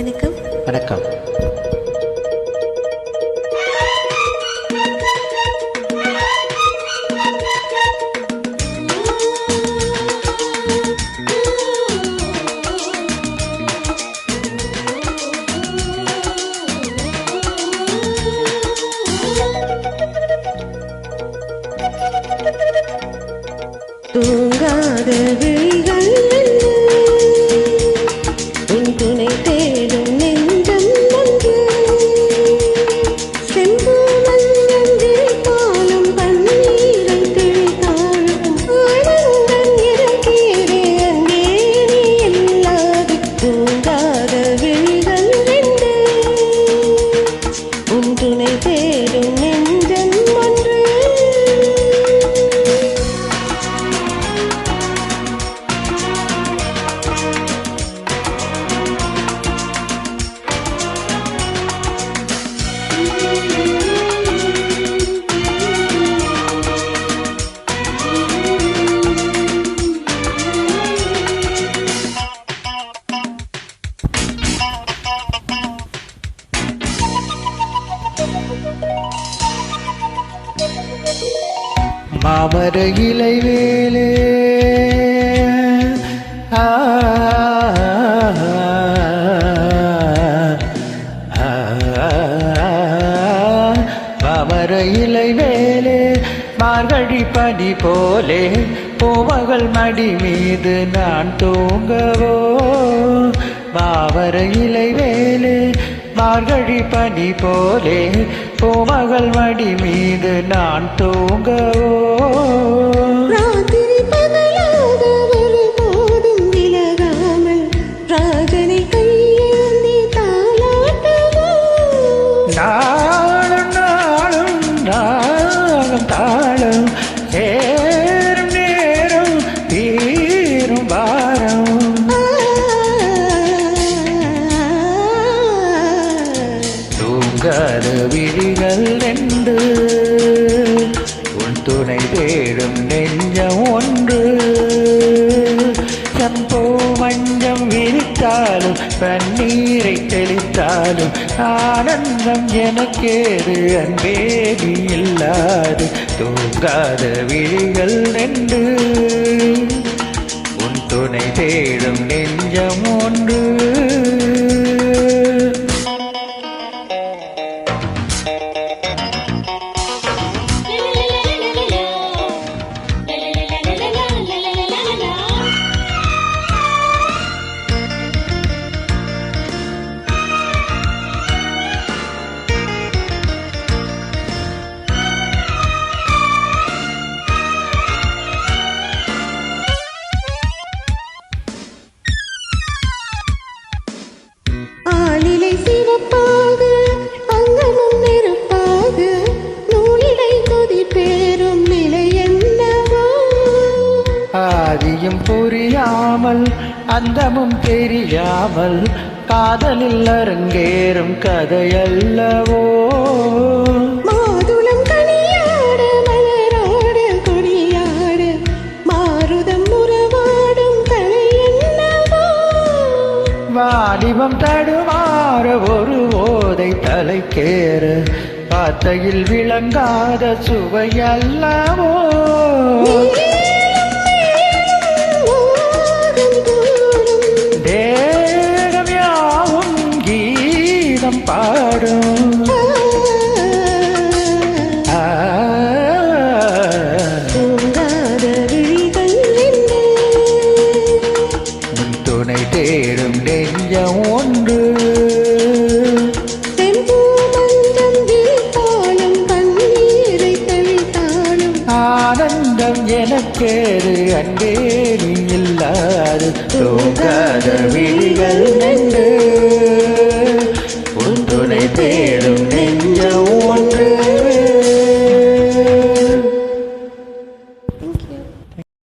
வணக்கம். வணக்கம். தூங்காத விழிகள் உன் துணை தேடும் நெஞ்சம் ஒன்று செம்பு மஞ்சள் விழித்தாலும் பன்னீரை தெளித்தாலும் ஆனந்தம் எனக்கேறே அங்கே நீ இல்லாது. தூங்காத விழிகள் உன் துணை தேடும் நெஞ்சம் ஒன்று. மாமர இலை வேலே மாமர இலை வேலே மார்கழி பனி போலே பூமகள் மடி மீது நான் தூங்கவோ. மாமர இலை வேலே மார்கழி பனி போலே பூமகள் மடி மீது நான் தூங்கவோ. ராத்திரி பகலாக ஒரு போதும் விலகாமல் ராஜனை கையேந்தி தாலாட்டவோ. நாளும் நாளும் நாளும் தாளும் சேரும் நேரம் தீரும் வாரம். தூங்காத விழிகள் ரெண்டு உன் துணை தேடும் நெஞ்சம் ஒன்று செம்போ மஞ்சம் விரித்தாலும் பன்னீரை தெளித்தாலும் ஆனந்தம் எனக்கேது அன்பே நீ இல்லாது. தூங்காத விழிகள் ரெண்டு உன் துணை தேடும் நெஞ்சம் ஒன்று. ஆளிலை சிவப்பாக அங்கமும் நெருப்பாக நூலிலை கொதி பேரும் நிலை என்னவோ. ஆதியும் புரியாமல் அந்தமும் தெரியாமல் காதலில் அரங்கேறும் கதையல்லவோ. மாதுளம் கனியாட மலராட கொடியாட மாருதம் உறவாடும் கலை என்னவோ. வாலிபம் தடுமாற ஒரு ஓதை தலைக்கேற வார்த்தையில் விளங்காத சுவையல்லவோ. தேகம் யாவும் கீதம் பாடும். தூங்காத விழிகள் உன் துணை தேடும் நெஞ்சம் ஒன்று செம்பு மஞ்சம் விரித்தாலும் பன்னீரை தெளித்தாலும் ஆனந்தம் எனக்கேது அன்பே நீ இல்லாது. தூங்காத விழிகள்